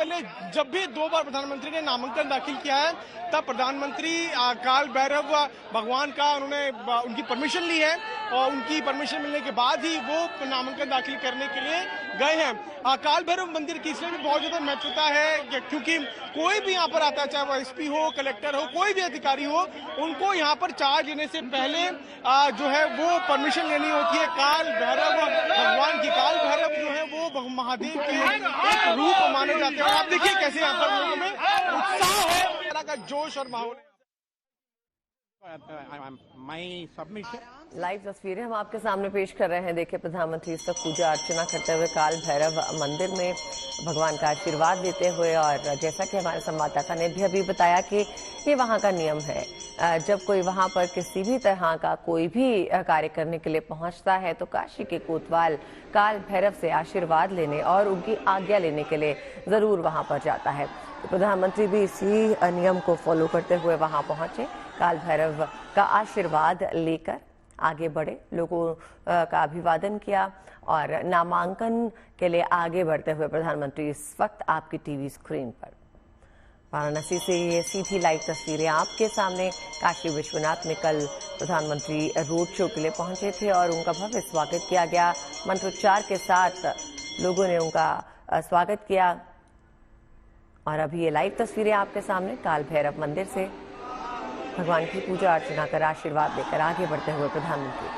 पहले जब भी 2 बार प्रधानमंत्री ने नामांकन दाखिल किया है तब प्रधानमंत्री काल भैरव भगवान का उनकी परमिशन ली है और उनकी परमिशन मिलने के बाद ही वो नामांकन दाखिल करने के लिए गए हैं। काल भैरव मंदिर की इसलिए भी बहुत ज्यादा महत्वता है क्योंकि कोई भी यहाँ पर आता है, चाहे वो एसपी हो, कलेक्टर हो, कोई भी अधिकारी हो, उनको यहाँ पर चार्ज लेने से पहले जो है वो परमिशन लेनी होती है। काल भैरव भगवान की, काल भैरव जो है वो महादेव के एक रूप माने जाते हैं। और आप देखिए कैसे यहाँ पर लोगों में उत्साह है, तरह का जोश और माहौल है। लाइव तस्वीरें हम आपके सामने पेश कर रहे हैं। देखिए, प्रधानमंत्री इस वक्त पूजा अर्चना करते हुए काल भैरव मंदिर में भगवान का आशीर्वाद देते हुए, और जैसा कि हमारे संवाददाता ने भी अभी बताया कि ये वहाँ का नियम है, जब कोई वहाँ पर किसी भी तरह का कोई भी कार्य करने के लिए पहुँचता है तो काशी के कोतवाल काल भैरव से आशीर्वाद लेने और उनकी आज्ञा लेने के लिए जरूर वहाँ पर जाता है। तो प्रधानमंत्री भी इसी नियम को फॉलो करते हुए वहाँ पहुंचे, काल भैरव का आशीर्वाद लेकर आगे बढ़े, लोगों का अभिवादन किया और नामांकन के लिए आगे बढ़ते हुए प्रधानमंत्री इस वक्त आपकी टीवी स्क्रीन पर। वाराणसी से ये सीधी लाइव तस्वीरें आपके सामने। काशी विश्वनाथ में कल प्रधानमंत्री रोड शो के लिए पहुंचे थे और उनका भव्य स्वागत किया गया। मंत्रोच्चार के साथ लोगों ने उनका स्वागत किया। और अभी ये लाइव तस्वीरें आपके सामने काल भैरव मंदिर से भगवान की पूजा अर्चना कर आशीर्वाद लेकर आगे बढ़ते हुए प्रधानमंत्री।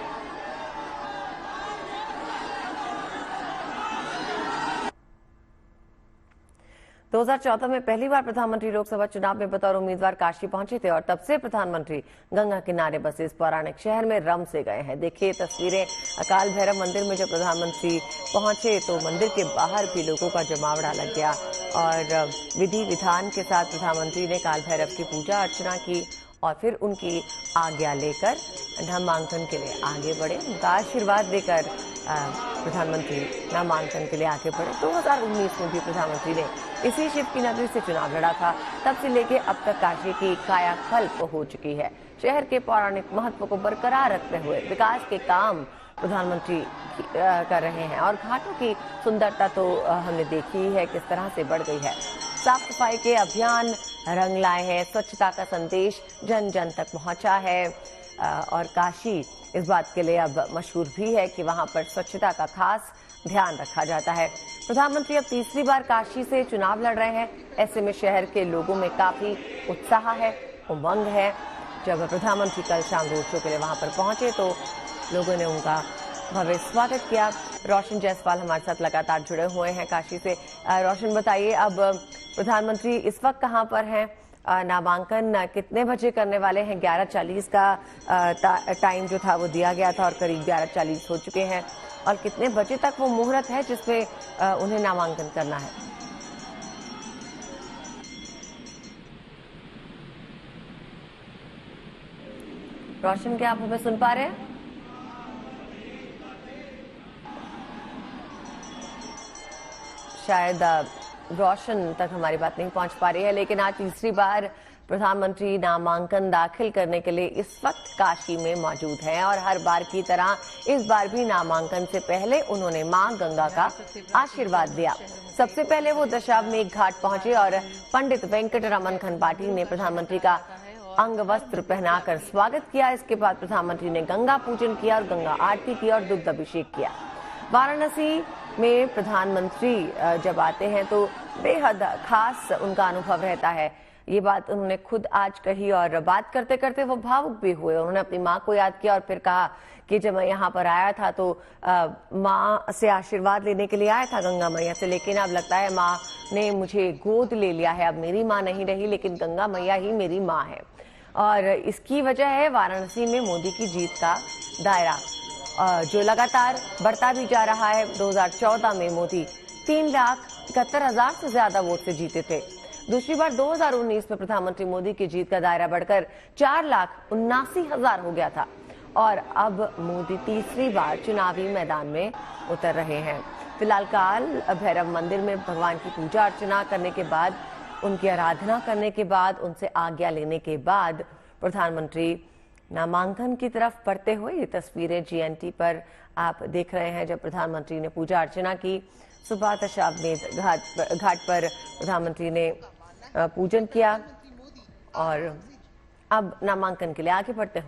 2014 में पहली बार प्रधानमंत्री लोकसभा चुनाव में बतौर उम्मीदवार काशी पहुंचे थे और तब से प्रधानमंत्री गंगा किनारे बसे इस पौराणिक शहर में रम से गए हैं। देखिए तस्वीरें काल भैरव मंदिर में जब प्रधानमंत्री पहुंचे तो मंदिर के बाहर भी लोगों का जमावड़ा लग गया और विधि विधान के साथ प्रधानमंत्री ने काल भैरव की पूजा अर्चना की और फिर उनकी आज्ञा लेकर नामांकन के लिए आगे बढ़े। उनका आशीर्वाद देकर प्रधानमंत्री नामांकन के लिए आगे बढ़े। 2019 में भी प्रधानमंत्री ने इसी शिव की नगरी से चुनाव लड़ा था। तब से लेके अब तक काशी की कायाकल्प हो चुकी है। शहर के पौराणिक महत्व को बरकरार रखते हुए विकास के काम प्रधानमंत्री कर रहे हैं और घाटों की सुंदरता तो हमने देखी ही है किस तरह से बढ़ गई है। साफ सफाई के अभियान रंग लाए हैं, स्वच्छता का संदेश जन जन तक पहुंचा है और काशी इस बात के लिए अब मशहूर भी है कि वहां पर स्वच्छता का खास ध्यान रखा जाता है। प्रधानमंत्री अब तीसरी बार काशी से चुनाव लड़ रहे हैं। ऐसे में शहर के लोगों में काफी उत्साह है, उमंग है। जब प्रधानमंत्री कल शाम रोड शो के लिए वहां पर पहुंचे तो लोगों ने उनका भव्य स्वागत किया। रोशन जायसवाल हमारे साथ लगातार जुड़े हुए हैं काशी से। रोशन बताइए, अब प्रधानमंत्री इस वक्त कहां पर हैं? नामांकन कितने बजे करने वाले हैं? 11:40 का टाइम जो था वो दिया गया था और करीब 11:40 हो चुके हैं और कितने बजे तक वो मुहूर्त है जिसमें उन्हें नामांकन करना है? रोशन, क्या आप हमें सुन पा रहे हैं? शायद रोशन तक हमारी बात नहीं पहुंच पा रही है, लेकिन आज तीसरी बार प्रधानमंत्री नामांकन दाखिल करने के लिए इस वक्त काशी में मौजूद हैं और हर बार की तरह इस बार भी नामांकन से पहले उन्होंने मां गंगा का आशीर्वाद दिया। सबसे पहले वो दशाश्वमेध घाट पहुंचे और पंडित वेंकट रमन खनपाटी ने प्रधानमंत्री का अंग वस्त्र पहनाकर स्वागत किया। इसके बाद प्रधानमंत्री ने गंगा पूजन किया और गंगा आरती की और दुग्ध अभिषेक किया। वाराणसी में प्रधानमंत्री जब आते हैं तो बेहद खास उनका अनुभव रहता है। ये बात उन्होंने खुद आज कही और बात करते करते वो भावुक भी हुए। उन्होंने अपनी माँ को याद किया और फिर कहा कि जब मैं यहाँ पर आया था तो माँ से आशीर्वाद लेने के लिए आया था गंगा मैया से, लेकिन अब लगता है माँ ने मुझे गोद ले लिया है। अब मेरी माँ नहीं रही लेकिन गंगा मैया ही मेरी माँ है और इसकी वजह है वाराणसी में मोदी की जीत का दायरा जो लगातार बढ़ता भी जा रहा है। 2014 में मोदी 3,71,000 से ज्यादा वोट से जीते थे। दूसरी बार 2019 में प्रधानमंत्री मोदी की जीत का दायरा बढ़कर 4,79,000 हो गया था और अब मोदी तीसरी बार चुनावी मैदान में उतर रहे हैं। फिलहाल काल भैरव मंदिर में भगवान की पूजा अर्चना करने के बाद, उनकी आराधना करने के बाद, उनसे आज्ञा लेने के बाद प्रधानमंत्री नामांकन की तरफ बढ़ते हुए ये तस्वीरें GNT पर आप देख रहे हैं। जब प्रधानमंत्री ने पूजा अर्चना की, सुबह दशाश्वमेध घाट पर प्रधानमंत्री ने पूजन किया और अब नामांकन के लिए आगे बढ़ते हैं।